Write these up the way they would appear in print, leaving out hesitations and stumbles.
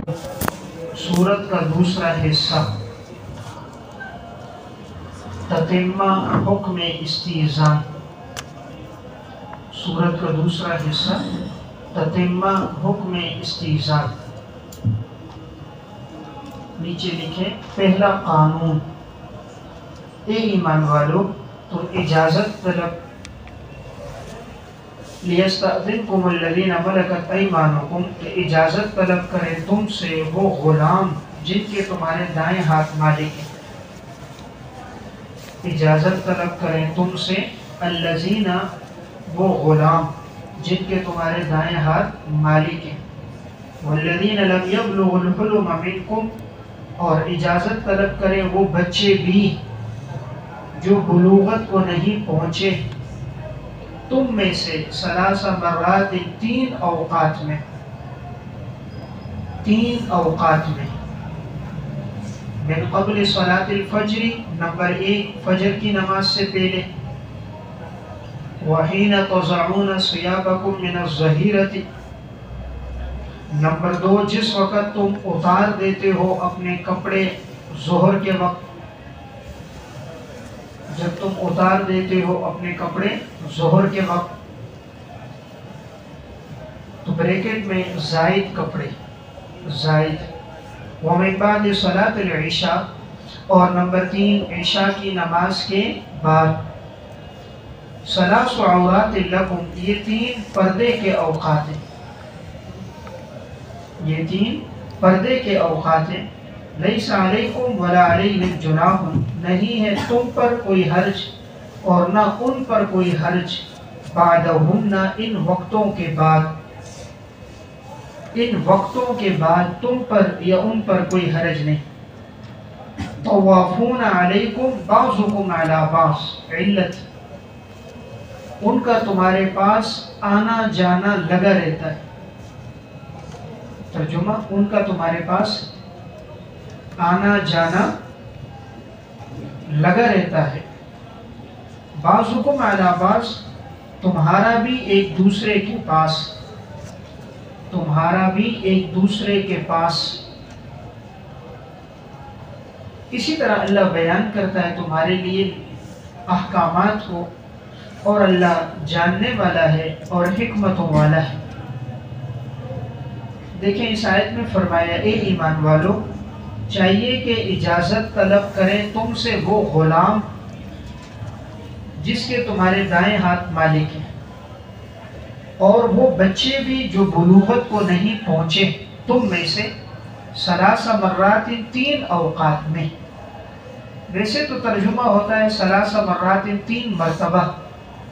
سورت کا دوسرا حصہ تتمہ حکم استئذان۔ سورت کا دوسرا حصہ تتمہ حکم استئذان۔ نیچے لکھے پہلا قانون، اے ایمان والو تم اجازت طلب، لیستأذنکم الذین ملکت ایمانکم، کہ اجازت طلب کریں تم سے وہ غلام جن کے تمہارے دائیں ہاتھ مالک ہیں۔ اجازت طلب کریں تم سے الذین، وہ غلام جن کے تمہارے دائیں ہاتھ مالک ہیں۔ والذین لم یبلغوا الحلم منکم، اور اجازت طلب کریں وہ بچے بھی جو بلوغت کو نہیں پہنچے تم میں سے، ثلاث مرات، تین اوقات میں، تین اوقات میں، من قبل صلاۃ الفجر، نمبر 1 فجر کی نماز سے پہلے، وحین تضعون ثیابکم من الظہیرۃ، نمبر 2 جس وقت تم اتار دیتے ہو اپنے کپڑے ظہر کے وقت، جب تم اتار دیتے ہو اپنے کپڑے ظہر کے وقت، تو بریکٹ میں زائد کپڑے، زائد، ومن بعد صلاۃ العشاء، اور نمبر 3 عشاء کی نماز کے بعد، ثلاث عورات لکم، یہ تین پردے کے اوقات ہیں، یہ تین پردے کے اوقات ہیں۔ لیس علیکم ولا علیہم جناح، نہیں ہے تم پر کوئی حرج اور نہ ان پر کوئی حرج، بعدہن، ان وقتوں کے بعد، ان وقتوں کے بعد تم پر یا ان پر کوئی حرج نہیں۔ طوافون علیکم بعضکم علی بعض، علت، ان کا تمہارے پاس آنا جانا لگا رہتا ہے۔ ترجمہ، ان کا تمہارے پاس آنا جانا لگا رہتا ہے۔ بعضکم علی بعض، تمہارا بھی ایک دوسرے کے پاس، تمہارا بھی ایک دوسرے کے پاس۔ اسی طرح اللہ بیان کرتا ہے تمہارے لیے احکامات کو، اور اللہ جاننے والا ہے اور حکمتوں والا ہے۔ دیکھیں اس آیت میں فرمایا اے ایمان والو، چاہیے کہ اجازت طلب کریں تم سے وہ غلام جس کے تمہارے دائیں ہاتھ مالک ہیں، اور وہ بچے بھی جو بلوغت کو نہیں پہنچے تم میں سے، ثلاث مرات، تین اوقات میں۔ ویسے تو ترجمہ ہوتا ہے ثلاث مرات، تین مرتبہ،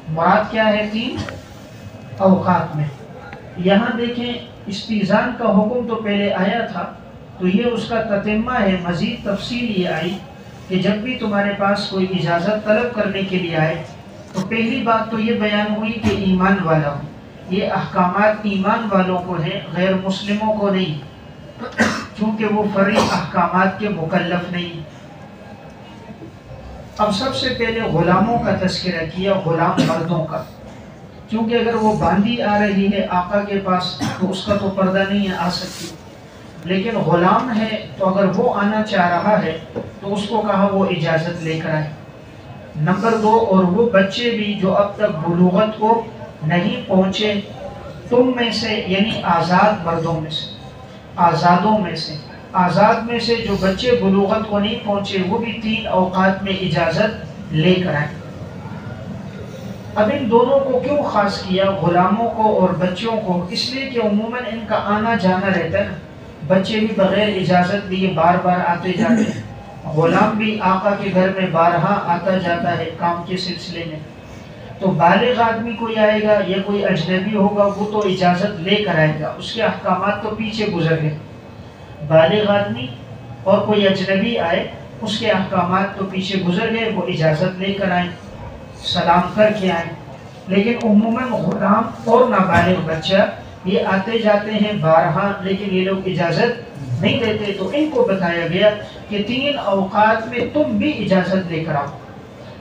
مراد کیا ہے؟ تین اوقات میں۔ یہاں دیکھیں استئذان کا حکم تو پہلے آیا تھا، تو یہ اس کا تتمہ ہے، مزید تفصیل یہ آئی کہ جب بھی تمہارے پاس کوئی اجازت طلب کرنے کے لیے آئے تو پہلی بات تو یہ بیان ہوئی کہ ایمان والا ہو، یہ احکامات ایمان والوں کو ہیں، غیر مسلموں کو نہیں، چونکہ وہ فرعی احکامات کے مکلف نہیں۔ اب سب سے پہلے غلاموں کا تذکرہ کیا، غلام مردوں کا، کیونکہ اگر وہ باندھی آ رہی ہے آقا کے پاس تو اس کا تو پردہ نہیں آ سکتی، لیکن غلام ہے تو اگر وہ آنا چاہ رہا ہے تو اس کو کہا وہ اجازت لے کر آئے۔ نمبر 2، اور وہ بچے بھی جو اب تک بلوغت کو نہیں پہنچے تم میں سے، یعنی آزاد مردوں میں سے، آزادوں میں سے، آزاد میں سے جو بچے بلوغت کو نہیں پہنچے وہ بھی تین اوقات میں اجازت لے کر آئیں۔ اب ان دونوں کو کیوں خاص کیا، غلاموں کو اور بچوں کو؟ اس لیے کہ عموماً ان کا آنا جانا رہتا ہے نا، بچے بھی بغیر اجازت لیے بار بار آتے جاتے ہیں، غلام بھی آقا کے گھر میں بارہا آتا جاتا ہے کام کے سلسلے میں، تو بالغ آدمی کوئی آئے گا یا کوئی اجنبی ہوگا وہ تو اجازت لے کر آئے گا، اس کے احکامات تو پیچھے گزر گئے۔ بالغ آدمی اور کوئی اجنبی آئے اس کے احکامات تو پیچھے گزر گئے، وہ اجازت لے کر آئیں، سلام کر کے آئیں۔ لیکن عموماً غلام اور نابالغ بچہ یہ آتے جاتے ہیں بارہا، لیکن یہ لوگ اجازت نہیں دیتے، تو ان کو بتایا گیا کہ تین اوقات میں تم بھی اجازت لے کر آؤ۔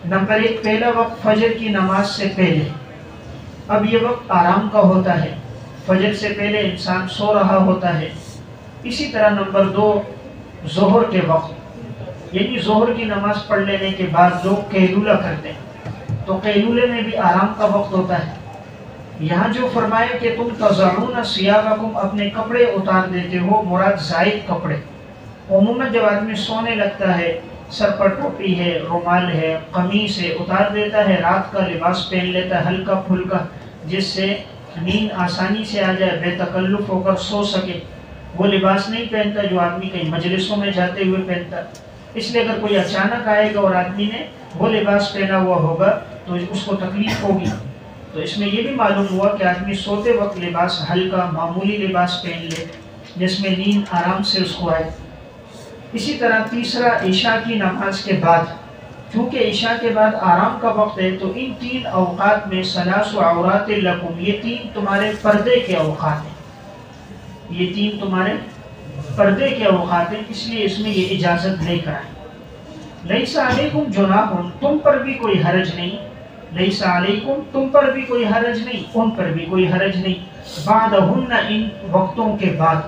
نمبر 1، پہلا وقت فجر کی نماز سے پہلے۔ اب یہ وقت آرام کا ہوتا ہے، فجر سے پہلے انسان سو رہا ہوتا ہے، اسی طرح نمبر 2 ظہر کے وقت، یعنی ظہر کی نماز پڑھ لینے کے بعد لوگ قیلولہ کرتے ہیں، تو قیلولے میں بھی آرام کا وقت ہوتا ہے۔ یہاں جو فرمایا کہ تم تضعون ثیابکم، اپنے کپڑے اتار دیتے ہو، مراد زائد کپڑے۔ عموماً جب آدمی سونے لگتا ہے، سر پر ٹوپی ہے، رومال ہے، قمیص ہے، اتار دیتا ہے، رات کا لباس پہن لیتا ہے ہلکا پھلکا، جس سے نیند آسانی سے آ جائے، بے تکلف ہو کر سو سکے۔ وہ لباس نہیں پہنتا جو آدمی کئی مجلسوں میں جاتے ہوئے پہنتا۔ اس لیے اگر کوئی اچانک آئے گا اور آدمی نے وہ لباس پہنا ہوا ہوگا تو اس کو تکلیف ہوگی۔ تو اس میں یہ بھی معلوم ہوا کہ آدمی سوتے وقت لباس ہلکا معمولی لباس پہن لے جس میں نیند آرام سے اس کو آئے۔ اسی طرح تیسرا عشاء کی نماز کے بعد، چونکہ عشاء کے بعد آرام کا وقت ہے، تو ان 3 اوقات میں ثلاث عورات لکم، یہ 3 تمہارے پردے کے اوقات ہیں، یہ 3 تمہارے پردے کے اوقات ہیں، اس لیے اس میں یہ اجازت لے کر آئے۔ لیس علیکم جناح، تم پر بھی کوئی حرج نہیں، لیس علیکم، تم پر بھی کوئی حرج نہیں، ان پر بھی کوئی حرج نہیں، بعدہن، ان وقتوں کے بعد،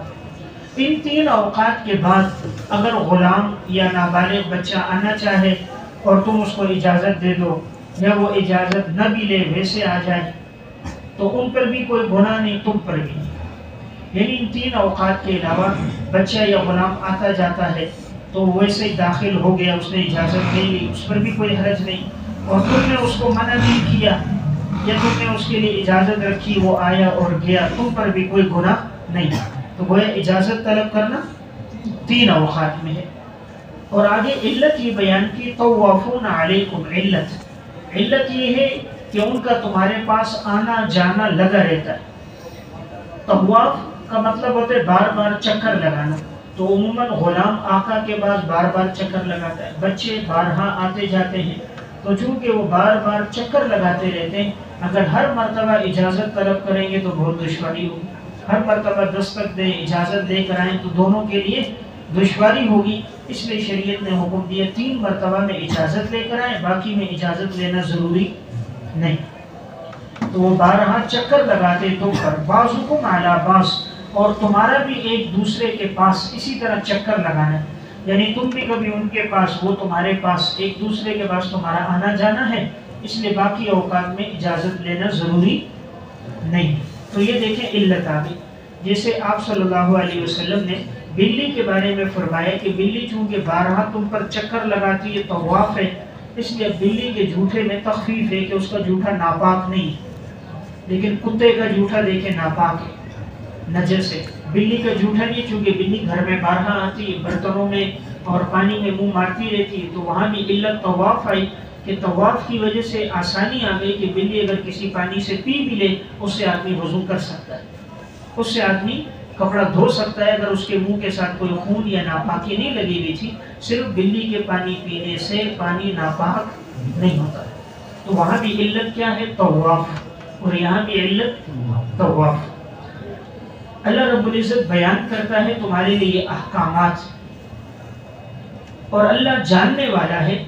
ان 3 اوقات کے بعد اگر غلام یا نابالغ بچہ آنا چاہے اور تم اس کو اجازت دے دو، یا وہ اجازت نہ بھی لے ویسے آ جائے، تو ان پر بھی کوئی گناہ نہیں، تم پر بھی نہیں۔ یعنی ان 3 اوقات کے علاوہ بچہ یا غلام آتا جاتا ہے تو ویسے ہی داخل ہو گیا، اس نے اجازت دے لی، اس پر بھی کوئی حرج نہیں، اور تم نے اس کو منع نہیں کیا یا تم نے اس کے لیے اجازت رکھی، وہ آیا اور گیا، تم پر بھی کوئی گناہ نہیں۔ تو گویا اجازت طلب کرنا 3 اوقات میں ہے۔ اور آگے علت یہ بیان کی، طوافون علیکم، علت یہ ہے کہ ان کا تمہارے پاس آنا جانا لگا رہتا ہے۔ طواف کا مطلب ہوتا ہے بار بار چکر لگانا، تو عموماً غلام آقا کے بعد بار بار چکر لگاتا ہے، بچے بارہا آتے جاتے ہیں، تو چونکہ وہ بار بار چکر لگاتے رہتے ہیں، اگر ہر مرتبہ اجازت طلب کریں گے تو بہت دشواری ہوگی، ہر مرتبہ دستک دیں، اجازت دے کر آئیں تو دونوں کے لیے دشواری ہوگی، اس لیے شریعت نے حکم دیا 3 مرتبہ میں اجازت لے کر آئیں، باقی میں اجازت لینا ضروری نہیں۔ تو وہ بارہا چکر لگاتے تو پر، بعضکم علی بعض، اور تمہارا بھی ایک دوسرے کے پاس اسی طرح چکر لگانا ہے، یعنی تم بھی کبھی ان کے پاس، وہ تمہارے پاس، ایک دوسرے کے پاس تمہارا آنا جانا ہے، اس لیے باقی اوقات میں اجازت لینا ضروری نہیں۔ تو یہ دیکھیں علت آ گئی، جیسے آپ صلی اللہ علیہ وسلم نے بلی کے بارے میں فرمایا کہ بلی چونکہ بارہا تم پر چکر لگاتی ہے، طواف ہے، اس لیے بلی کے جھوٹے میں تخفیف ہے کہ اس کا جھوٹا ناپاک نہیں، لیکن کتے کا جھوٹا دیکھیں ناپاک ہے، نجس ہے۔ بلی کا جھوٹا نہیں، چونکہ بلی گھر میں بارہا آتی ہے، برتنوں میں اور پانی میں منہ مارتی رہتی ہے، تو وہاں بھی علت طواف آئی کہ طواف کی وجہ سے آسانی آ گئی کہ بلی اگر کسی پانی سے پی بھی لے، اس سے آدمی وضو کر سکتا ہے، اس سے آدمی کپڑا دھو سکتا ہے، اگر اس کے منہ کے ساتھ کوئی خون یا ناپاکی نہیں لگی ہوئی تھی۔ صرف بلی کے پانی پینے سے پانی ناپاک نہیں ہوتا ہے، تو وہاں بھی علت کیا ہے؟ طواف، اور یہاں بھی علت طواف۔ اللہ رب العزت بیان کرتا ہے تمہارے لیے احکامات، اور اللہ جاننے والا ہے،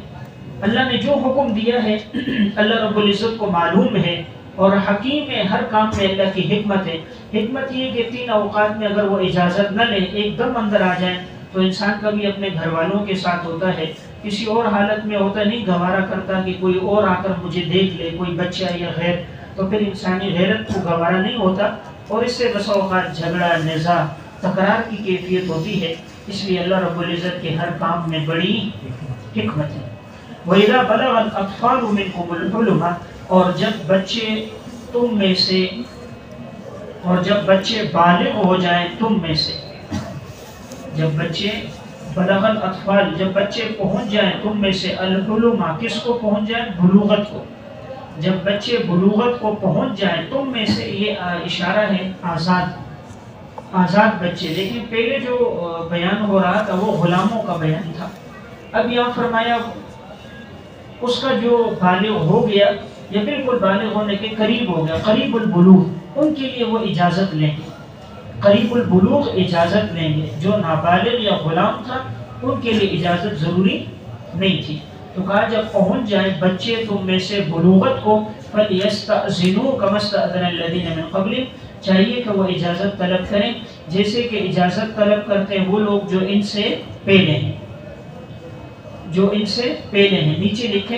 اللہ نے جو حکم دیا ہے اللہ رب العزت کو معلوم ہے، اور حکیم ہے، ہر کام میں اللہ کی حکمت ہے۔ حکمت یہ کہ 3 اوقات میں اگر وہ اجازت نہ لیں، ایک دم اندر آ جائیں، تو انسان کبھی اپنے گھر والوں کے ساتھ ہوتا ہے، کسی اور حالت میں ہوتا نہیں، گوارا کرتا کہ کوئی اور آ کر مجھے دیکھ لے، کوئی بچہ یا غیر، تو پھر انسانی غیرت کو گوارا نہیں ہوتا، اور اس سے بسا اوقات جھگڑا، نزاع، تکرار کی کیفیت ہوتی ہے۔ اس لیے اللہ رب العزت کے ہر کام میں بڑی حکمت ہے۔ وَإِذَا بَلَغَ الْأَطْفَالُ مِنْكُمُ الْحُلُمَ، اور جب بچے تم میں سے، اور جب بچے بالغ ہو جائیں تم میں سے، جب بچے بلغ الاطفال، جب بچے پہنچ جائیں تم میں سے، الحلم، کس کو پہنچ جائیں؟ بلوغت کو، جب بچے بلوغت کو پہنچ جائیں تم میں سے، یہ اشارہ ہے آزاد بچے، لیکن پہلے جو بیان ہو رہا تھا وہ غلاموں کا بیان تھا، اب یہاں فرمایا اس کا جو بالغ ہو گیا یا بالکل بالغ ہونے کے قریب ہو گیا، قریب البلوغ، ان کے لیے وہ اجازت لیں گے، قریب البلوغ اجازت لیں گے۔ جو نابالغ یا غلام تھا ان کے لیے اجازت ضروری نہیں تھی، تو کہا جب پہنچ جائیں بچے تم میں سے بلوغت کو، فَلْيَسْتَأْذِنُوا كَمَا اسْتَأْذَنَ الَّذِينَ مِنْ قَبْلِهِمْ، چاہیے کہ وہ اجازت طلب کریں جیسے کہ اجازت طلب کرتے ہیں وہ لوگ جو ان سے پہلے ہیں، جو ان سے پہلے ہیں، نیچے لکھیں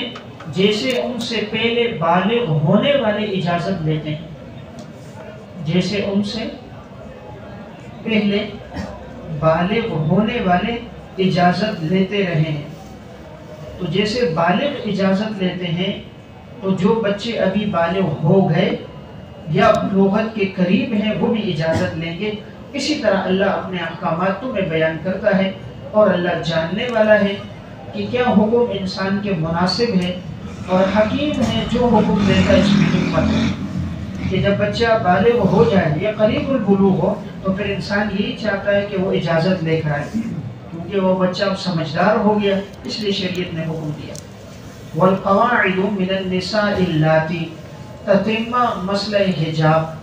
جیسے ان سے پہلے بالغ ہونے والے اجازت لیتے ہیں، جیسے ان سے پہلے بالغ ہونے والے اجازت لیتے رہے ہیں۔ تو جیسے بالغ اجازت لیتے ہیں تو جو بچے ابھی بالغ ہو گئے یا بلوغت کے قریب ہیں وہ بھی اجازت لیں گے۔ اسی طرح اللہ اپنے احکامات میں بیان کرتا ہے، اور اللہ جاننے والا ہے کہ کیا حکم انسان کے مناسب ہے، اور حکیم ہے جو حکم دیتا ہے اس میں حکمت ہے کہ جب بچہ بالغ ہو جائے یا قریب البلوغ ہو تو پھر انسان یہی چاہتا ہے کہ وہ اجازت لے کر آئے، کیونکہ وہ بچہ اب سمجھدار ہو گیا، اس لیے شریعت نے حکم دیا۔ والقواعد من النساء اللاتی، تتمہ مسئلہ حجاب،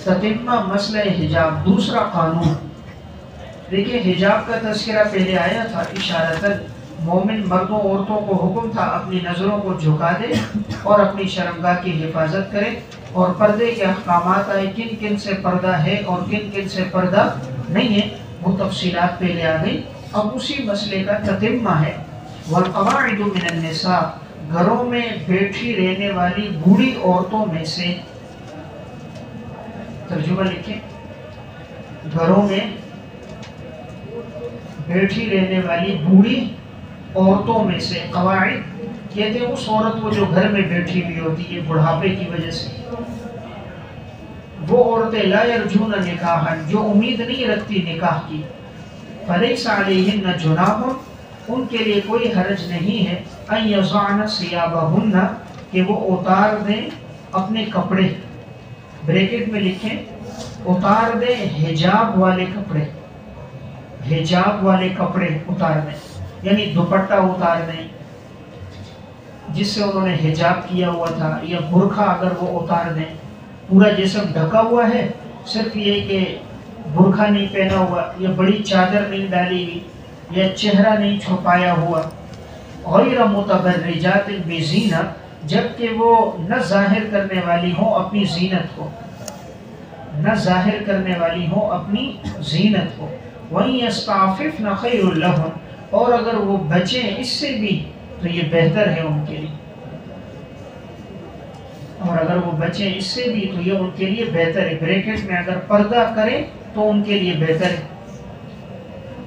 تتمہ مسئلہ حجاب دوسرا قانون۔ دیکھیں حجاب کا تذکرہ پہلے آیا تھا، اشارتاً مومن مردوں عورتوں کو حکم تھا اپنی نظروں کو جھکا دے اور اپنی شرمگاہ کی حفاظت کرے، اور پردے کے احکامات آئے کن کن سے پردہ ہے اور کن کن سے پردہ نہیں ہے، وہ تفصیلات پہلے آ گئی۔ اب اسی مسئلے کا تتمہ ہے۔ والقواعد من النساء، گھروں میں بیٹھی رہنے والی بوڑھی عورتوں میں سے، ترجمہ لکھیں، گھروں میں بیٹھی رہنے والی بوڑھی عورتوں میں سے، قواعد کہتے ہیں اس عورت کو جو گھر میں بیٹھی ہوئی ہوتی ہے بڑھاپے کی وجہ سے، وہ عورتیں لا یرجون نکاحا، جو امید نہیں رکھتی نکاح کی، فلیس علیہن جناح، ان کے لیے کوئی حرج نہیں ہے، ان یضعن ثیابہن، کہ وہ اتار دیں اپنے کپڑے، بریکٹ میں لکھیں اتار دیں حجاب والے کپڑے، حجاب والے کپڑے اتار دیں، یعنی دوپٹہ اتار دیں جس سے انہوں نے حجاب کیا ہوا تھا، یا برقع اگر وہ اتار دیں، پورا جسم ڈھکا ہوا ہے، صرف یہ کہ برقع نہیں پہنا ہوا، یا بڑی چادر نہیں ڈالی ہوئی، یا چہرہ نہیں چھپایا ہوا، غیر متبرجات بزینہ، جبکہ وہ نہ ظاہر کرنے والی ہوں اپنی زینت کو، نہ ظاہر کرنے والی ہوں اپنی زینت کو، وَإِن يَسْتَعْفِفْنَ خَيْرٌ لَهُنْ، اور اگر وہ بچیں اس سے بھی تو یہ بہتر ہے ان کے لیے، اور اگر وہ بچیں اس سے بھی تو یہ ان کے لیے بہتر ہے، بریکٹ میں اگر پردہ کریں تو ان کے لیے بہتر ہے،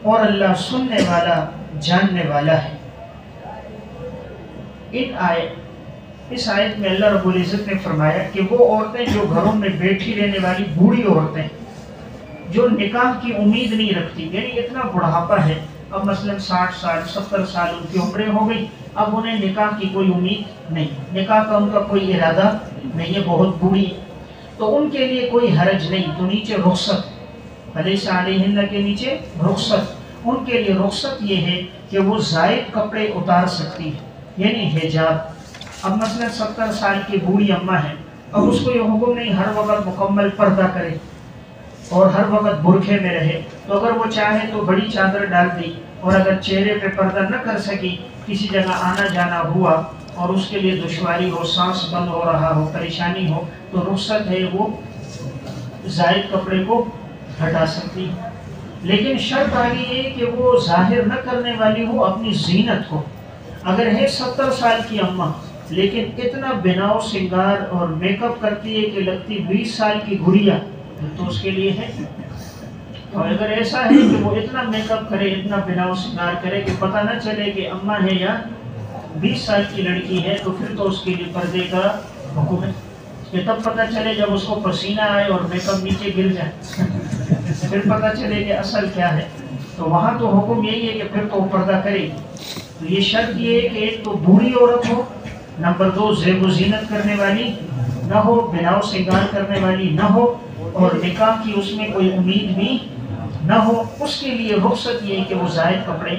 اور اللہ سننے والا جاننے والا ہے۔ اس آیت میں اللہ رب العزت نے فرمایا کہ وہ عورتیں جو گھروں میں بیٹھی رہنے والی بوڑھی عورتیں جو نکاح کی امید نہیں رکھتی، یعنی اتنا بڑھاپا ہے، اب مثلا 60 سال 70 سال ان کی عمریں ہو گئی، اب انہیں نکاح کی کوئی امید نہیں، نکاح کا ان کا کوئی ارادہ نہیں ہے، بہت بوڑھی، تو ان کے لیے کوئی حرج نہیں، تو نیچے رخصت، فلیس علیہن کے نیچے رخصت، ان کے لیے رخصت یہ ہے کہ وہ زائد کپڑے اتار سکتی ہے، یعنی حجاب۔ اب مثلا 70 سال کی بوڑھی اماں ہے، اب اس کو یہ حکم نہیں ہر وقت مکمل پردہ کرے اور ہر وقت برقعے میں رہے، تو اگر وہ چاہے تو بڑی چادر ڈال دی، اور اگر چہرے پہ پردہ نہ کر سکی، کسی جگہ آنا جانا ہوا اور اس کے لیے دشواری ہو، سانس بند ہو رہا ہو، پریشانی ہو، تو رخصت ہے وہ زائد کپڑے کو ہٹا سکتی، لیکن شرط آ گئی ہے کہ وہ ظاہر نہ کرنے والی ہو اپنی زینت کو۔ اگر ہے 70 سال کی اماں لیکن اتنا بناؤ سنگار اور میک اپ کرتی ہے کہ لگتی 20 سال کی گڑیا، تو اس کے لیے ہے، اور اگر ایسا ہے کہ وہ اتنا میک اپ کرے، اتنا بناؤ سنگار کرے کہ پتہ نہ چلے کہ اماں ہے یا 20 سال کی لڑکی ہے، تو پھر تو اس کے لیے پردے کا حکم ہے، کہ تب پتہ چلے جب اس کو پسینہ آئے اور میک اپ نیچے گر جائے پھر پتہ چلے کہ اصل کیا ہے، تو وہاں تو حکم یہی ہے کہ پھر تو وہ پردہ کرے گی۔ تو یہ شرط یہ ہے کہ ایک تو بوڑھی عورت ہو، نمبر 2 زیب و زینت کرنے والی نہ ہو، بناؤ سنگار کرنے والی نہ ہو، اور نکاح کی اس میں کوئی امید بھی نہ ہو، اس کے لیے رخصت یہ ہے کہ وہ زائد کپڑے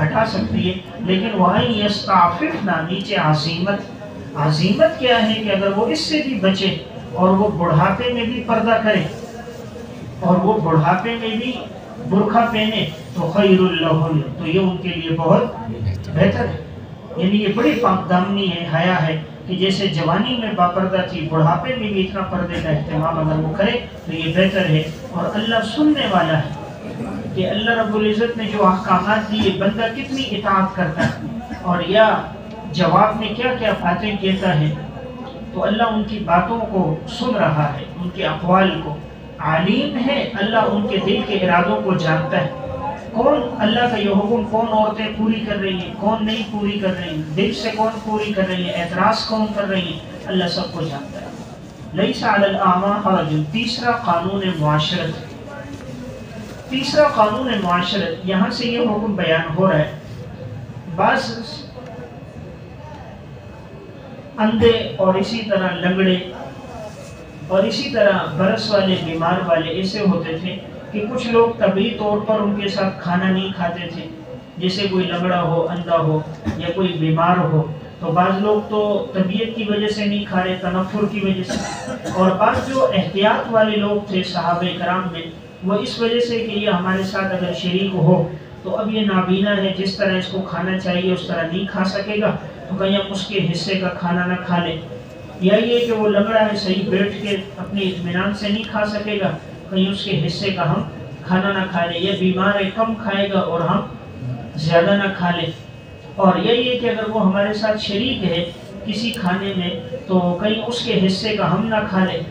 ہٹا سکتی ہے، لیکن وَأَن يَسْتَعْفِفْنَ، نیچے عزیمت، عزیمت کیا ہے کہ اگر وہ اس سے بھی بچے اور وہ بڑھاپے میں بھی پردہ کرے اور وہ بڑھاپے میں بھی برقع پہنے تو خیر لہن، تو یہ ان کے لیے بہت بہتر ہے، یعنی یہ بڑی پاک دامنی ہے، حیا ہے کہ جیسے جوانی میں باپردہ تھی، بڑھاپے میں بھی اتنا پردے کا اہتمام اگر وہ کرے تو یہ بہتر ہے۔ اور اللہ سننے والا ہے کہ اللہ رب العزت نے جو احکامات دیے بندہ کتنی اطاعت کرتا ہے اور یا جواب میں کیا کیا باتیں کہتا ہے، تو اللہ ان کی باتوں کو سن رہا ہے، ان کے اقوال کو عالم ہے، اللہ ان کے دل کے ارادوں کو جانتا ہے۔ کون اللہ کا یہ حکم کون عورتیں پوری کر رہی ہیں، کون نہیں پوری کر رہی ہیں، دل سے کون پوری کر رہی ہیں، اعتراض کون کر رہی ہیں، اللہ سب کو جانتا ہے۔ لیس علی الاعمی حرج، تیسرا قانون معاشرت۔ تیسرا قانون معاشرت، یہاں سے یہ حکم بیان ہو رہا ہے، بعض اندھے اور اسی طرح لنگڑے اور اسی طرح برس والے بیمار والے ایسے ہوتے تھے کہ کچھ لوگ طبعی طور پر ان کے ساتھ کھانا نہیں کھاتے تھے، جیسے کوئی لنگڑا ہو، اندھا ہو یا کوئی بیمار ہو، تو بعض لوگ تو طبیعت کی وجہ سے نہیں کھا رہے، تنفر کی وجہ سے، اور بعض جو احتیاط والے لوگ تھے صحابہ کرام میں، وہ اس وجہ سے کہ یہ ہمارے ساتھ اگر شریک ہو تو اب یہ نابینا ہے، جس طرح اس کو کھانا چاہیے اس طرح نہیں کھا سکے گا، تو کہیں ہم اس کے حصے کا کھانا نہ کھا لیں، یا یہ کہ وہ لنگڑا ہے صحیح بیٹھ کے اپنے اطمینان سے نہیں کھا سکے گا، کہیں اس کے حصے کا ہم کھانا نہ کھا لیں، یا بیمار ہے کم کھائے گا اور ہم زیادہ نہ کھا لیں، اور یہ کہ اگر وہ ہمارے ساتھ شریک ہے کسی کھانے میں تو کہیں اس کے حصے کا ہم نہ کھا لیں۔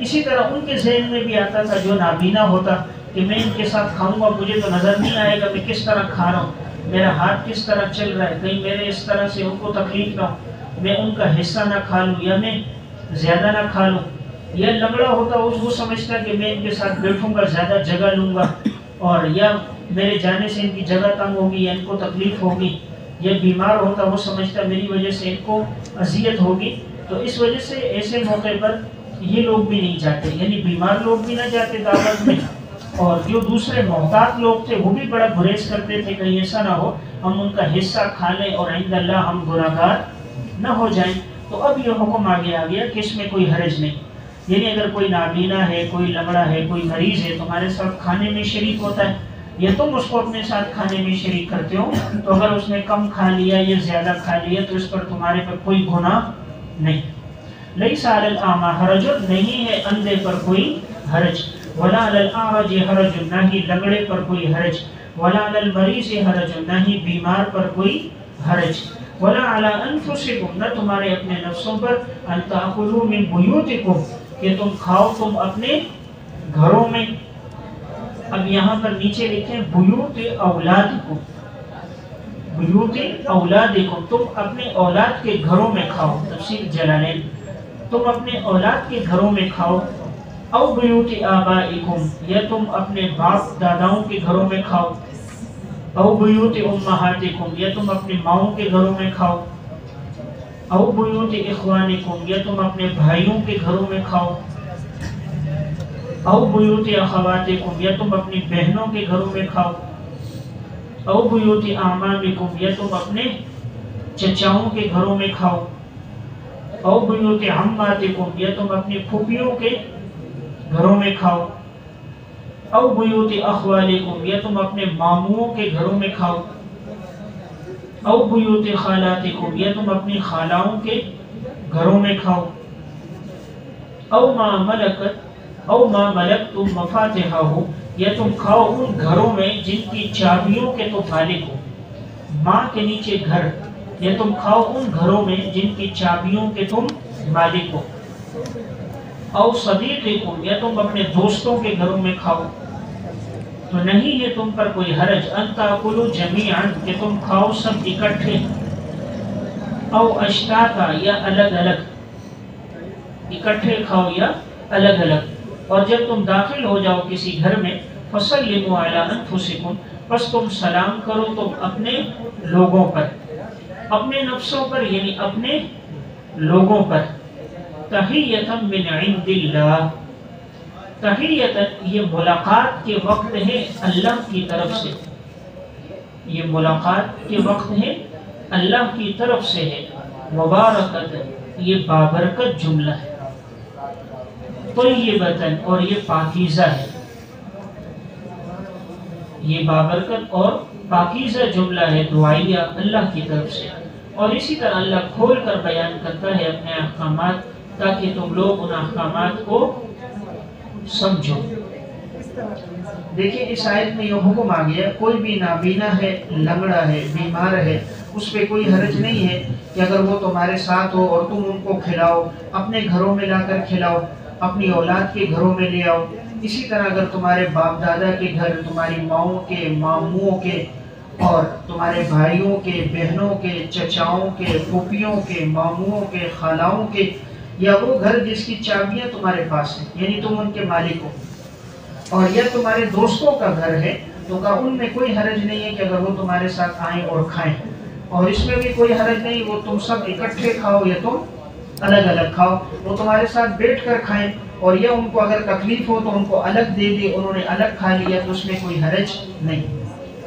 اسی طرح ان کے ذہن میں بھی آتا تھا جو نابینا ہوتا کہ میں ان کے ساتھ کھاؤں گا، مجھے تو نظر نہیں آئے گا میں کس طرح کھا رہا ہوں، میرا ہاتھ کس طرح چل رہا ہے، کہیں میرے اس طرح سے ان کو تکلیف نہ ہو، میں ان کا حصہ نہ کھا لوں یا میں زیادہ نہ کھا لوں۔ یا لنگڑا ہوتا وہ سمجھتا کہ میں ان کے ساتھ بیٹھوں گا، زیادہ جگہ لوں گا، اور یا میرے جانے سے ان کی جگہ تنگ ہوگی یا ان کو تکلیف ہوگی، یا بیمار ہوتا وہ سمجھتا میری وجہ سے ان کو اذیت ہوگی، تو اس وجہ سے ایسے موقع پر یہ لوگ بھی نہیں جاتے، یعنی بیمار لوگ بھی نہ جاتے دعوت میں، اور جو دوسرے محتاط لوگ تھے وہ بھی بڑا گریز کرتے تھے کہیں ایسا نہ ہو ہم ان کا حصہ کھا لیں اور عند اللہ ہم گناہگار نہ ہو جائیں۔ تو اب یہ حکم آگے آ گیا کہ اس میں کوئی حرج نہیں، یعنی اگر کوئی نابینا ہے، کوئی لنگڑا ہے، کوئی مریض ہے تمہارے ساتھ کھانے میں شریک ہوتا ہے، یا تم اس کو اپنے ساتھ کھانے میں شریک کرتے ہو، تو اگر اس نے کم کھا لیا یا زیادہ کھا لیا تو اس پر تمہارے پر کوئی گناہ نہیں۔ لیس علی الاعمی حرج، نہیں ہے اندھے پر کوئی حرج، ولا علی الاعرج حرج، نہ ہی لنگڑے پر کوئی حرج، ولا علی المریض حرج، نہ ہی بیمار پر کوئی حرج، ولا علی انفسکم، نہ تمہارے اپنے نفسوں پر، ان تاکلوا من بیوتکم، کہ تم کھاؤ تم اپنے گھروں میں۔ اب یہاں پر نیچے لکھیں بیوت اولادکم، بیوت اولادکم، تم اپنے اولاد کے گھروں میں کھاؤ، تفسیر جلالین، تم اپنے اولاد کے گھروں میں کھاؤ، او بیوت آبائکم، یا تم اپنے باپ داداؤں کے گھروں میں کھاؤ، او بیوت امہاتکم، یا تم اپنے ماؤں کے گھروں میں کھاؤ، او بیوت اخوانکم، یا تم اپنے بھائیوں کے گھروں میں کھاؤ، او بیوت اخواتکم، یا تم اپنی بہنوں کے گھروں میں کھاؤ، او بیوت اعمامکم، یا تم اپنے چچاؤں کے گھروں میں کھاؤ، او بیوت عماتکم، یا تم اپنی پھوپھیوں کے گھروں میں کھاؤ، او بیوت اخوالکم، یا تم اپنے ماموں کے گھروں میں کھاؤ، او بیوت خالاتکم، یا تم اپنی خالاؤں کے گھروں میں کھاؤ، او ما ملکتم مفاتحہ، یا تم کھاؤ ان گھروں میں جن کی چابیوں کے تو مالک ہو، ماں کے نیچے گھر، یا تم کھاؤ ان گھروں میں جن کی چابیوں کے تم مالک ہو، او صدیقکم، یا تم اپنے دوستوں کے گھروں میں کھاؤ، تو نہیں ہے تم پر کوئی حرج، ان تاکلوا جمیعا، کہ تم کھاؤ سب اکٹھے، او اشتاتا، یا الگ الگ، اکٹھے کھاؤ یا الگ الگ، اور جب تم داخل ہو جاؤ کسی گھر میں، فسلموا علی انفسکم، پس تم سلام کرو تم اپنے لوگوں پر، اپنے نفسوں پر یعنی اپنے لوگوں پر، تحیۃ من عند اللہ، تحیۃ یہ ملاقات کے وقت ہے اللہ کی طرف سے، یہ ملاقات کے وقت ہے اللہ کی طرف سے ہے، مبارکت یہ بابرکت جملہ ہے، طیبتاً اور یہ پاکیزہ ہے، یہ بابرکت اور پاکیزہ جملہ ہے دعائیہ اللہ کی طرف سے، اور اسی طرح اللہ کھول کر بیان کرتا ہے اپنے احکامات تاکہ تم لوگ ان احکامات کو سمجھو۔ دیکھیں اس آیت میں یہ حکم آ گیا، کوئی بھی نابینا ہے، لنگڑا ہے، بیمار ہے، اس پہ کوئی حرج نہیں ہے کہ اگر وہ تمہارے ساتھ ہو اور تم ان کو کھلاؤ، اپنے گھروں میں لا کر کھلاؤ، اپنی اولاد کے گھروں میں لے آؤ۔ اسی طرح اگر تمہارے باپ دادا کے گھر، تمہاری ماؤں کے، ماموں کے، اور تمہارے بھائیوں کے، بہنوں کے، چچاؤں کے، پھوپھیوں کے، ماموں کے، خالاؤں کے، یا وہ گھر جس کی چابیاں تمہارے پاس ہیں، یعنی تم ان کے مالک ہو، اور یا تمہارے دوستوں کا گھر ہے، تو ان میں کوئی حرج نہیں ہے کہ اگر وہ تمہارے ساتھ آئیں اور کھائیں، اور اس میں بھی کوئی حرج نہیں وہ تم سب اکٹھے کھاؤ یا تم الگ الگ کھاؤ، وہ تمہارے ساتھ بیٹھ کر کھائیں، اور یا ان کو اگر تکلیف ہو تو ان کو الگ دے دے، انہوں نے الگ کھا لیا تو اس میں کوئی حرج نہیں۔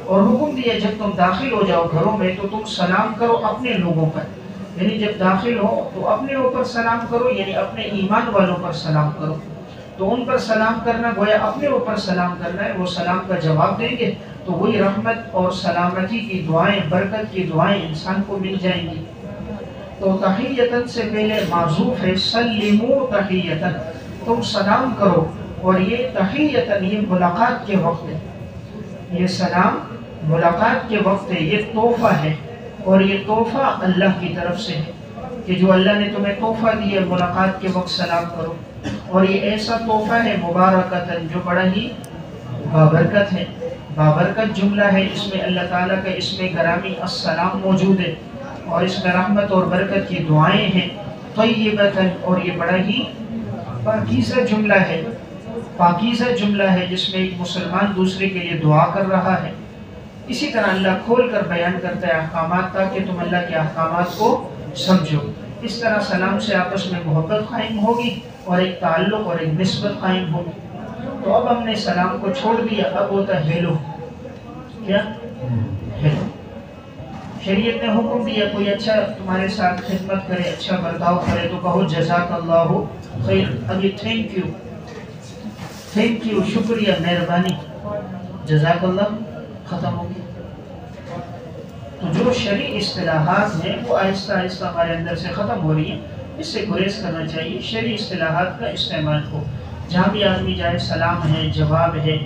اور حکم دیا جب تم داخل ہو جاؤ گھروں میں تو تم سلام کرو اپنے لوگوں پر، یعنی جب داخل ہو تو اپنے اوپر سلام کرو، یعنی اپنے ایمان والوں پر سلام کرو۔ تو ان پر سلام کرنا گویا اپنے اوپر سلام کرنا ہے، وہ سلام کا جواب دیں گے تو وہی رحمت اور سلامتی کی دعائیں، برکت کی دعائیں انسان کو مل جائیں گی۔ تو تحیتاً سے پہلے معذوف ہے، سلموا تحیتاً، تم سلام کرو، اور یہ تحیتاً یہ ملاقات کے وقت ہے، یہ سلام ملاقات کے وقت ہے، یہ تحفہ ہے، اور یہ تحفہ اللہ کی طرف سے ہے کہ جو اللہ نے تمہیں تحفہ دیا ملاقات کے وقت سلام کرو، اور یہ ایسا تحفہ ہے مبارکتاً جو بڑا ہی بابرکت ہے، بابرکت جملہ ہے، اس میں اللہ تعالیٰ کا اسم گرامی السلام موجود ہے، اور اس میں رحمت اور برکت کی دعائیں ہیں، طیبتاً، اور یہ بڑا ہی پاکیزہ جملہ ہے، پاکیزہ جملہ ہے جس میں ایک مسلمان دوسرے کے لیے دعا کر رہا ہے۔ اسی طرح اللہ کھول کر بیان کرتا ہے احکامات تاکہ تم اللہ کے احکامات کو سمجھو۔ اس طرح سلام سے آپس میں محبت قائم ہوگی اور ایک تعلق اور ایک نسبت قائم ہوگی۔ تو اب ہم نے سلام کو چھوڑ دیا، اب ہوتا ہے ہیلو، کیا ہیلو۔ شریعت نے حکم دیا کوئی اچھا تمہارے ساتھ خدمت کرے، اچھا برتاؤ کرے تو کہو جزاک اللہ خیر، ابھی تھینک یو، تھینک یو، شکریہ، مہربانی، جزاک اللہ ختم ہو گیا۔ تو جو شرعی اصطلاحات ہیں وہ آہستہ آہستہ ہمارے اندر سے ختم ہو رہی ہیں، اس سے گریز کرنا چاہیے، شرعی اصطلاحات کا استعمال ہو، جہاں بھی آدمی جائے سلام ہے، جواب ہے،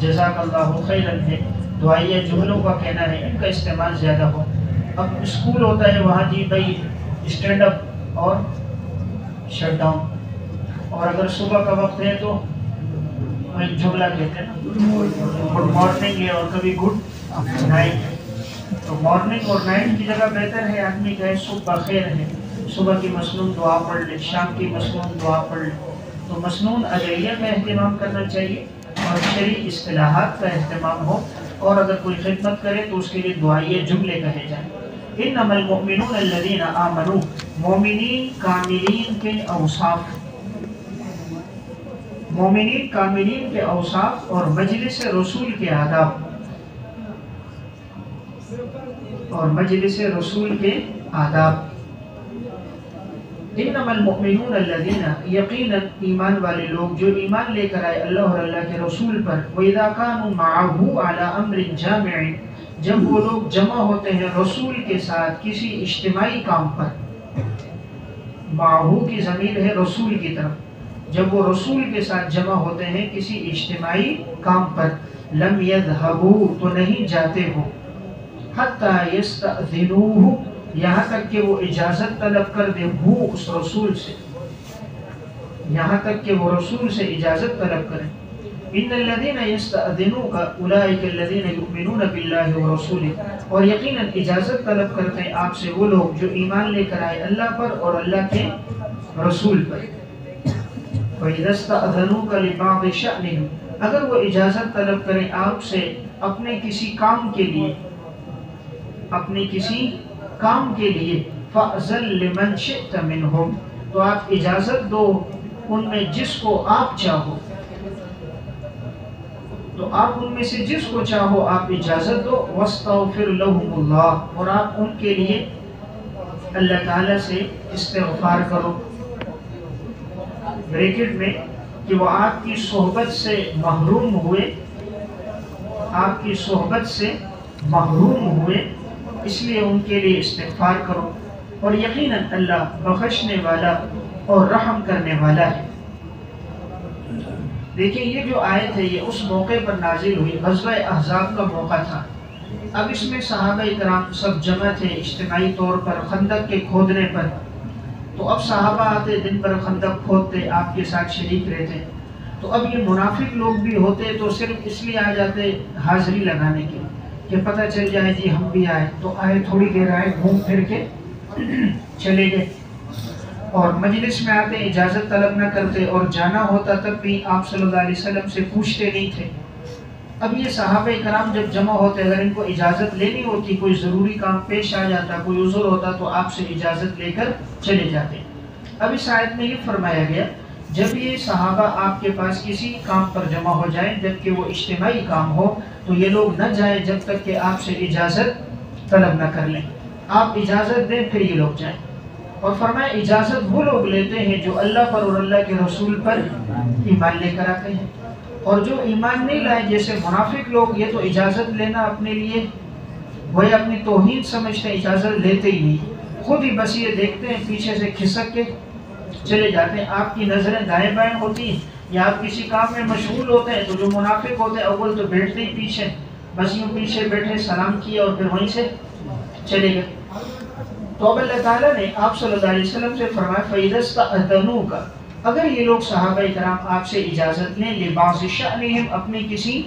جزاک اللہ خیرن ہے، دعائیہ جملوں کا کہنا ہے، ان کا استعمال زیادہ ہو۔ اب اسکول ہوتا ہے وہاں جی بھائی اسٹینڈ اپ اور شٹ ڈاؤن، اور اگر صبح کا وقت ہے تو ایک جملہ کہتے ہیں گڈ مارننگ ہے، اور کبھی گڈ نائٹ۔ تو مارننگ اور نائٹ کی جگہ بہتر ہے آدمی کہے صبح بخیر ہے، صبح کی مسنون دعا پڑھ لے، شام کی مسنون دعا پڑھ لے۔ تو مسنون ادعیہ کا اہتمام کرنا چاہیے اور شرعی اصطلاحات کا اہتمام ہو، اور اگر کوئی خدمت کرے تو اس کے لیے دعائیہ جملے کہے جائیں۔ انما المؤمنون الذین آمنوا، مومنین کاملین کے اوصاف، مومنین کاملین کے اوصاف اور مجلس رسول کے آداب، اور مجلس رسول کے آداب۔ انما المؤمنون الذین، یقیناً ایمان والے لوگ جو ایمان لے کر آئے اللہ اور اللہ کے رسول پر، وَإِذَا كَانُوا مَعَهُ عَلَىٰ أَمْرٍ جَامِعٍ، جب وہ لوگ جمع ہوتے ہیں رسول کے ساتھ کسی اجتماعی کام پر، معہو کی ضمیر ہے رسول کی طرف، جب وہ رسول کے ساتھ جمع ہوتے ہیں کسی اجتماعی کام پر، لم يذهبوا، تو نہیں جاتے ہو، حتی یستأذنوہ، یہاں تک کہ وہ اجازت طلب کر دے، ہو اس رسول سے، یہاں تک کہ وہ رسول سے اجازت طلب کریں۔ ان الذین یستأذنوک اولئک الذین یؤمنون باللہ ورسولہ، اور یقیناً اجازت طلب کرتے ہیں آپ سے وہ لوگ جو ایمان لے کر آئے اللہ پر اور اللہ کے رسول پر۔ وَإِذَا اسْتَأْذَنُوكَ لِبَعْضِ شَأْنِهِمْ، اگر وہ اجازت طلب کریں آپ سے اپنے کسی کام کے لیے، اپنے کسی کام کے لیے، فَأْذَن لِمَنْ شِئْتَ مِنْهُمْ، تو آپ اجازت دو ان میں جس کو آپ چاہو، تو آپ ان میں سے جس کو چاہو آپ اجازت دو، وَاسْتَغْفِرْ لَهُمُ اللَّهُ، اور آپ ان کے لیے اللہ تعالیٰ سے استغفار کرو، بریکٹ میں کہ وہ آپ کی صحبت سے محروم ہوئے، آپ کی صحبت سے محروم ہوئے، اس لیے ان کے لیے استغفار کرو، اور یقیناً اللہ بخشنے والا اور رحم کرنے والا ہے۔ دیکھیں یہ جو آیت ہے یہ اس موقع پر نازل ہوئی، غزوہ احزاب کا موقع تھا۔ اب اس میں صحابہ کرام سب جمع تھے اجتماعی طور پر خندق کے کھودنے پر۔ تو اب صحابہ آتے، دن بھر خندق کھودتے، آپ کے ساتھ شریک رہتے۔ تو اب یہ منافق لوگ بھی ہوتے تو صرف اس لیے آ جاتے حاضری لگانے کے کہ پتہ چل جائے جی ہم بھی آئے، تو آئے، تھوڑی دیر آئے، گھوم پھر کے چلے گئے، اور مجلس میں آتے اجازت طلب نہ کرتے، اور جانا ہوتا تب بھی آپ صلی اللہ علیہ وسلم سے پوچھتے نہیں تھے۔ اب یہ صحابہ کرام جب جمع ہوتے، اگر ان کو اجازت لینی ہوتی، کوئی ضروری کام پیش آ جاتا، کوئی عذر ہوتا، تو آپ سے اجازت لے کر چلے جاتے۔ اب اس آیت میں یہ فرمایا گیا جب یہ صحابہ آپ کے پاس کسی کام پر جمع ہو جائیں جبکہ وہ اجتماعی کام ہو تو یہ لوگ نہ جائیں جب تک کہ آپ سے اجازت طلب نہ کر لیں، آپ اجازت دیں پھر یہ لوگ جائیں۔ اور فرمایا اجازت وہ لوگ لیتے ہیں جو اللہ پر اور اللہ کے رسول پر ایمان لے کر آتے ہیں، اور جو ایمان نہیں لائے جیسے منافق لوگ، یہ تو اجازت لینا اپنے لیے وہی اپنی توہین سمجھتے ہیں، اجازت لیتے ہی نہیں، خود ہی بس یہ دیکھتے ہیں پیچھے سے کھسک کے چلے جاتے ہیں۔ آپ کی نظریں دائیں بائیں ہوتی ہیں یا آپ کسی کام میں مشغول ہوتے ہیں تو جو منافق ہوتے ہیں اول تو بیٹھتے ہی پیچھے، بس یوں پیچھے بیٹھے، سلام کیا اور پھر وہیں سے چلے گئے۔ تو اب اللہ تعالیٰ نے آپ صلی اللہ علیہ وسلم سے فرمایا فَإِذَا اسْتَأْذَنُوكَ، اگر یہ لوگ صحابہ کرام آپ سے اجازت لیں لِبَعْضِ شَأْنِهِمْ، اپنے کسی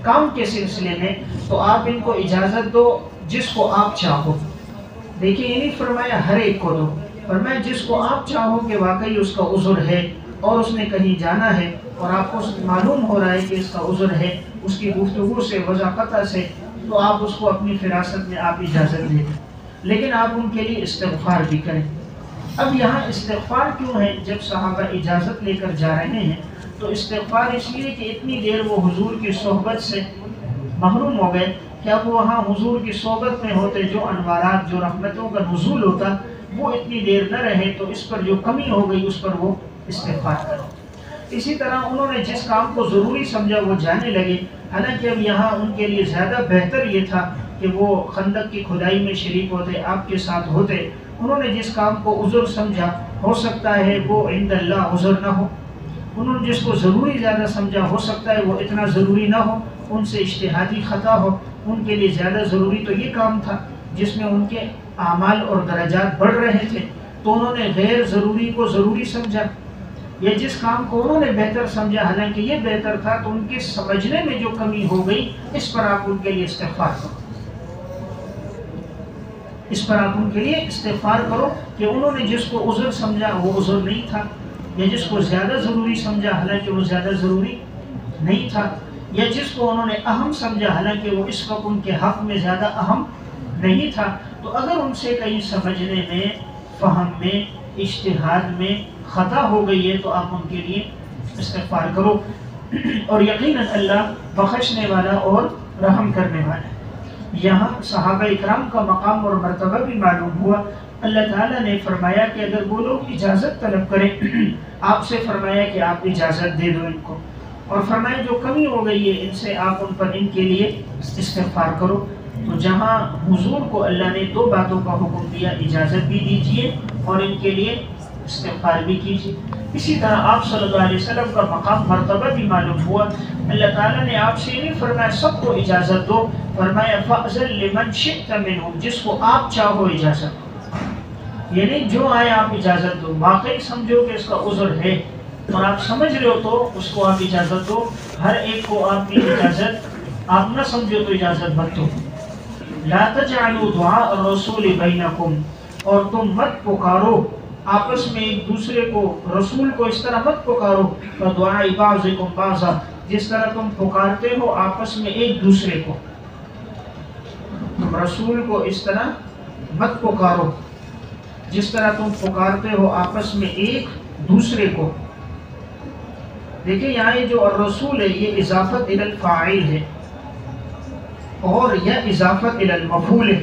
کام کے سلسلے میں، تو آپ ان کو اجازت دو جس کو آپ چاہو۔ دیکھیں یہ نہیں فرمایا ہر ایک کو دو، فرمایا جس کو آپ چاہو کہ واقعی اس کا عذر ہے اور اس نے کہیں جانا ہے اور آپ کو معلوم ہو رہا ہے کہ اس کا عذر ہے، اس کی گفتگو سے، وضاحت سے، تو آپ اس کو اپنی فراست میں آپ اجازت دیں، لیکن آپ ان کے لیے استغفار بھی کریں۔ اب یہاں استغفار کیوں ہے؟ جب صحابہ اجازت لے کر جا رہے ہیں تو استغفار اس لیے کہ اتنی دیر وہ حضور کی صحبت سے محروم ہو گئے کہ اب وہاں حضور کی صحبت میں ہوتے، جو انوارات، جو رحمتوں کا نزول ہوتا، وہ اتنی دیر نہ رہے، تو اس پر جو کمی ہو گئی اس پر وہ استغفار کرے۔ اسی طرح انہوں نے جس کام کو ضروری سمجھا وہ جانے لگے، حالانکہ اب یہاں ان کے لیے زیادہ بہتر یہ تھا کہ وہ خندق کی کھدائی میں شریک ہوتے، آپ کے ساتھ ہوتے۔ انہوں نے جس کام کو عذر سمجھا، ہو سکتا ہے وہ عند اللہ عذر نہ ہو، انہوں نے جس کو ضروری زیادہ سمجھا، ہو سکتا ہے وہ اتنا ضروری نہ ہو، ان سے اجتہادی خطا ہو۔ ان کے لیے زیادہ ضروری تو یہ کام تھا جس میں ان کے اعمال اور درجات بڑھ رہے تھے، تو انہوں نے غیر ضروری کو ضروری سمجھا، یا جس کام کو انہوں نے بہتر سمجھا حالانکہ یہ بہتر تھا، تو ان کے سمجھنے میں جو کمی ہو گئی اس پر آپ ان کے لیے استغفار کرو، اس پر آپ ان کے لیے استغفار کرو کہ انہوں نے جس کو عذر سمجھا وہ عذر نہیں تھا، یا جس کو زیادہ ضروری سمجھا حالانکہ وہ زیادہ ضروری نہیں تھا، یا جس کو انہوں نے اہم سمجھا حالانکہ وہ اس وقت ان کے حق میں زیادہ اہم نہیں تھا۔ تو اگر ان سے کہیں سمجھنے میں، فہم میں، اجتہاد میں خطا ہو گئی ہے تو آپ ان کے لیے استغفار کرو، اور یقیناً اللہ بخشنے والا اور رحم کرنے والا ہے۔ یہاں صحابہ اکرام کا مقام اور مرتبہ بھی معلوم ہوا۔ اللہ تعالیٰ نے فرمایا کہ اگر وہ لوگ اجازت طلب کریں، آپ سے فرمایا کہ آپ اجازت دے دو ان کو، اور فرمایا جو کمی ہو گئی ہے ان سے آپ ان پر ان کے لیے استغفار کرو۔ تو جہاں حضور کو اللہ نے دو باتوں کا حکم دیا، اجازت بھی دیجیے اور ان کے لیے استغفار بھی کیجیے، اسی طرح آپ صلی اللہ علیہ وسلم کا مقام مرتبہ بھی معلوم ہوا۔ اللہ تعالیٰ نے آپ سے نہیں فرمایا سب کو اجازت دو، فرمایا فَأْذَن لِمَنْ شِئْتَ مِنْهُمْ، جس کو آپ چاہو اجازت دو، یعنی جو آئے آپ اجازت دو، واقعی سمجھو کہ اس کا عذر ہے اور آپ سمجھ رہے ہو تو اس کو آپ اجازت دو، ہر ایک کو آپ کی اجازت آپ نہ سمجھو تو اجازت مت دو۔ لا تجعلوا دعاء الرسول بینکم، اور تم مت پکارو آپس میں ایک دوسرے کو، رسول کو اس طرح مت پکارو دعاء بعضکم بعضا، جس طرح تم پکارتے ہو آپس میں ایک دوسرے کو، تم رسول کو اس طرح مت پکارو جس طرح تم پکارتے ہو آپس میں ایک دوسرے کو۔ دیکھیں یہاں یہ جو الرسول ہے یہ اضافت الی الفاعل ہے اور یا اضافت الی المفعول ہے،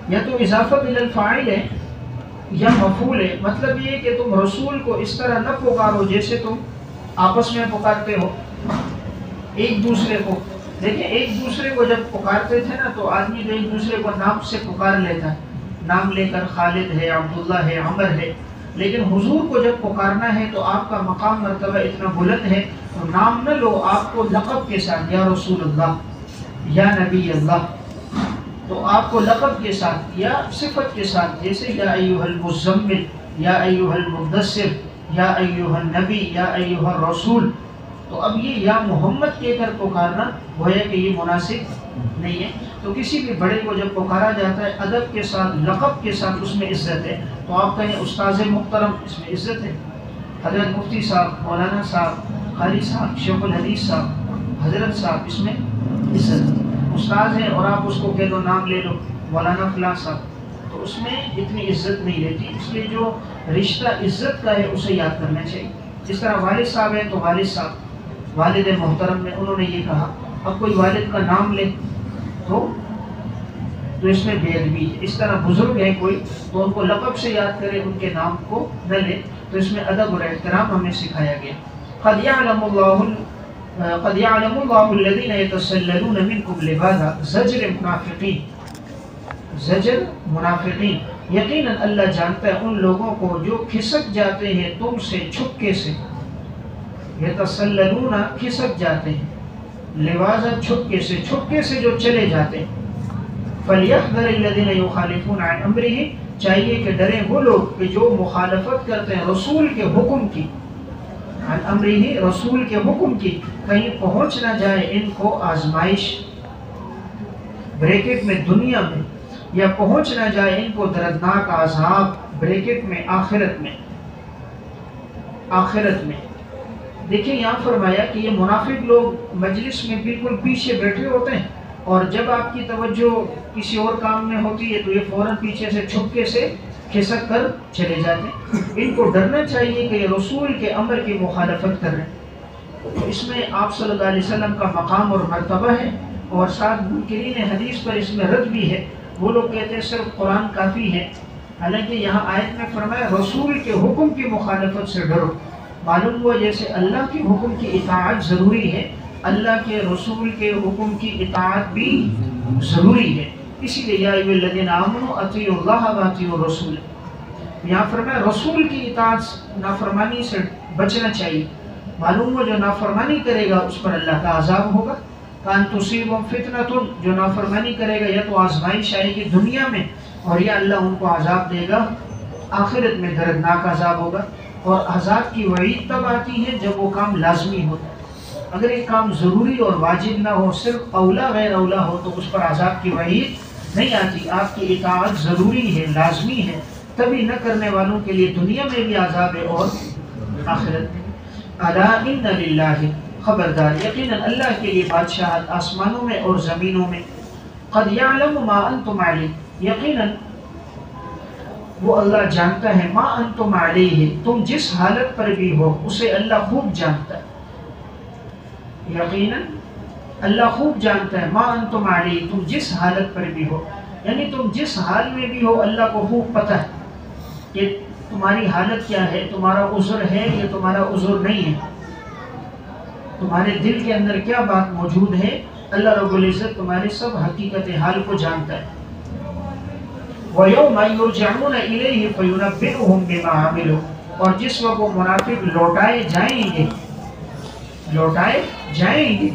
یا تو اضافت الی الفاعل ہے یا مفعول ہے۔ مطلب یہ کہ تم رسول کو اس طرح نہ پکارو جیسے تم آپس میں پکارتے ہو ایک دوسرے کو، دیکھیں ایک دوسرے کو جب پکارتے تھے نا تو آدمی تو ایک دوسرے کو نام سے پکار لیتا ہے، نام لے کر خالد ہے، عبداللہ ہے، عمر ہے، لیکن حضور کو جب پکارنا ہے تو آپ کا مقام مرتبہ اتنا بلند ہے تو نام نہ لو، آپ کو لقب کے ساتھ یا رسول اللہ یا نبی اللہ، تو آپ کو لقب کے ساتھ یا صفت کے ساتھ، جیسے یا ایھا المزمل، یا ایھا المدثر، یا ایھا النبی، یا ایھا الرسول، تو اب یہ یا محمد کہہ کر پکارنا گویا کہ یہ مناسب نہیں ہے۔ تو کسی بھی بڑے کو جب پکارا جاتا ہے ادب کے ساتھ، لقب کے ساتھ، اس میں عزت ہے۔ تو آپ کہیں استاذ محترم، اس میں عزت ہے۔ حضرت مفتی صاحب، مولانا صاحب، قاری صاحب، شیخ الحدیث صاحب، حضرت صاحب، اس میں عزت ہے۔ استاذ ہے اور آپ اس کو کہہ دو، نام لے لو مولانا فلاں صاحب، تو اس میں اتنی عزت نہیں رہتی۔ اس لیے جو رشتہ عزت کا ہے اسے یاد کرنا چاہیے۔ جس طرح والد صاحب ہے تو والد صاحب، والد محترم میں انہوں نے یہ کہا، اب کوئی والد کا نام لے تو اس میں بے ادبی ہے۔ اس طرح بزرگ ہے کوئی تو ان کو لقب سے یاد کرے، ان کے نام کو نہ لے، تو اس میں ادب اور احترام ہمیں سکھایا گیا۔ قد يعلم الله الذين يتسللون منكم لواذا، زجر منافقین، زجر منافقین، یقیناً اللہ جانتا ہے ان لوگوں کو جو کھسک جاتے ہیں تم سے چھپکے سے، یتسللون کھسک جاتے ہیں، لواذا چھپکے سے، چھپکے سے جو چلے جاتے ہیں۔ فَلْيَحْذَرِ الَّذِينَ يُخَالِفُونَ عَنْ أَمْرِهِ، چاہیے کہ ڈریں وہ لوگ کہ جو مخالفت کرتے ہیں رسول کے حکم کی، عن امرہ، رسول کے حکم کی، کہیں پہنچ نہ جائے ان کو آزمائش، بریکٹ میں دنیا میں، یا پہنچ نہ جائے ان کو دردناک عذاب، بریکٹ میں آخرت میں، آخرت میں۔ دیکھیں یہاں فرمایا کہ یہ منافق لوگ مجلس میں بالکل پیچھے بیٹھے ہوتے ہیں، اور جب آپ کی توجہ کسی اور کام میں ہوتی ہے تو یہ فوراً پیچھے سے چھپکے سے کھسک کر چلے جاتے ہیں۔ ان کو ڈرنا چاہیے کہ یہ رسول کے امر کی مخالفت کر رہے ہیں۔ اس میں آپ صلی اللہ علیہ وسلم کا مقام اور مرتبہ ہے، اور ساتھ منکرین حدیث پر اس میں رد بھی ہے۔ وہ لوگ کہتے ہیں صرف قرآن کافی ہے، حالانکہ یہاں آیت میں فرمایا رسول کے حکم کی مخالفت سے ڈرو۔ معلوم ہوا جیسے اللہ کے حکم کی اطاعت ضروری ہے، اللہ کے رسول کے حکم کی اطاعت بھی ضروری ہے۔ اسی لیے یا ایھا الذین آمنوا اطیعوا اللہ واطیعوا الرسول، یہاں فرمایا رسول کی اطاعت نافرمانی سے بچنا چاہیے۔ معلوم ہو جو نافرمانی کرے گا اس پر اللہ کا عذاب ہوگا۔ کان تصیبہم فتنۃ، جو نافرمانی کرے گا یا تو آزمائش آئے گی دنیا میں، اور یا اللہ ان کو عذاب دے گا آخرت میں، دردناک عذاب ہوگا۔ اور عذاب کی وعید تب آتی ہے جب وہ کام لازمی ہوتا ہے۔ اگر ایک کام ضروری اور واجب نہ ہو، صرف اولا غیر اولا ہو، تو اس پر عذاب کی وعید نہیں آتی۔ آپ کی اطاعت ضروری ہے، لازمی ہے، تبھی نہ کرنے والوں کے لیے دنیا میں بھی عذاب ہے اور آخرت میں۔ الا ان للہ، خبردار یقیناً اللہ کے لیے بادشاہت آسمانوں میں اور زمینوں میں۔ قد یعلم ما انتم علیہ، یقیناً وہ اللہ جانتا ہے، ما انتم علیہ، تم جس حالت پر بھی ہو اسے اللہ خوب جانتا ہے۔ یقیناً اللہ خوب جانتا ہے، ما انتم علیہ، تم جس حالت پر بھی ہو، یعنی تم جس حال میں بھی ہو اللہ کو خوب پتہ ہے کہ تمہاری حالت کیا ہے، تمہارا عذر ہے یا تمہارا عذر نہیں ہے، تمہارے دل کے اندر کیا بات موجود ہے، اللہ رب العزت تمہارے سب حقیقت حال کو جانتا ہے۔ وَيَوْمَ يُرْجَعُونَ إِلَيْهِ فَيُنَبِّئُهُم بِمَا عَمِلُوا، اور جس وقت وہ منافق لوٹائے جائیں گے، لوٹائے جائیں گے،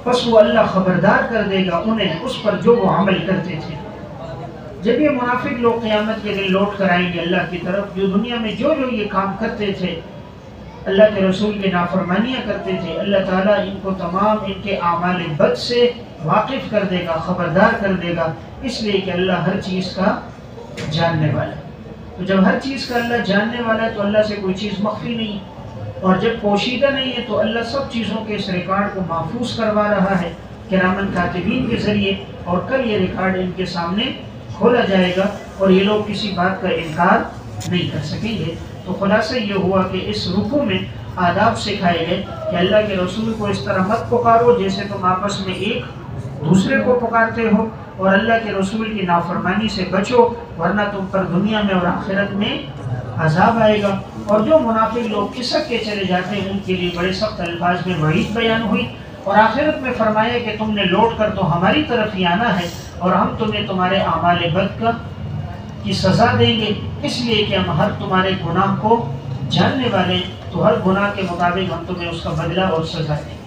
پس وہ اللہ خبردار کر دے گا انہیں اس پر جو وہ عمل کرتے تھے۔ جب یہ منافق لوگ قیامت کے دن لوٹ کر آئیں گے اللہ کی طرف، جو دنیا میں جو جو یہ کام کرتے تھے، اللہ کے رسول کی نافرمانیاں کرتے تھے، اللہ تعالیٰ ان کو تمام ان کے اعمال بد سے واقف کر دے گا، خبردار کر دے گا، اس لیے کہ اللہ ہر چیز کا جاننے والا ہے۔ تو جب ہر چیز کا اللہ جاننے والا ہے تو اللہ سے کوئی چیز مخفی نہیں ہے، اور جب پوشیدہ نہیں ہے تو اللہ سب چیزوں کے اس ریکارڈ کو محفوظ کروا رہا ہے کرامن کاتبین کے ذریعے، اور کل یہ ریکارڈ ان کے سامنے کھولا جائے گا اور یہ لوگ کسی بات کا انکار نہیں کر سکیں گے۔ تو خلاصہ یہ ہوا کہ اس رکوع میں آداب سکھائے گئے کہ اللہ کے رسول کو اس طرح مت پکارو جیسے تم آپس میں ایک دوسرے کو پکارتے ہو، اور اللہ کے رسول کی نافرمانی سے بچو ورنہ تم پر دنیا میں اور آخرت میں عذاب آئے گا۔ اور جو منافق لوگ کھسک کے چلے جاتے ہیں ان کے لیے بڑے سخت الفاظ میں وعید بیان ہوئی۔ اور آخرت میں فرمایا کہ تم نے لوٹ کر تو ہماری طرف ہی آنا ہے اور ہم تمہیں تمہارے اعمال بد کی سزا دیں گے، اس لیے کہ ہم ہر تمہارے گناہ کو جاننے والے، تو ہر گناہ کے مطابق ہم تمہیں اس کا بدلہ اور سزا دیں گے۔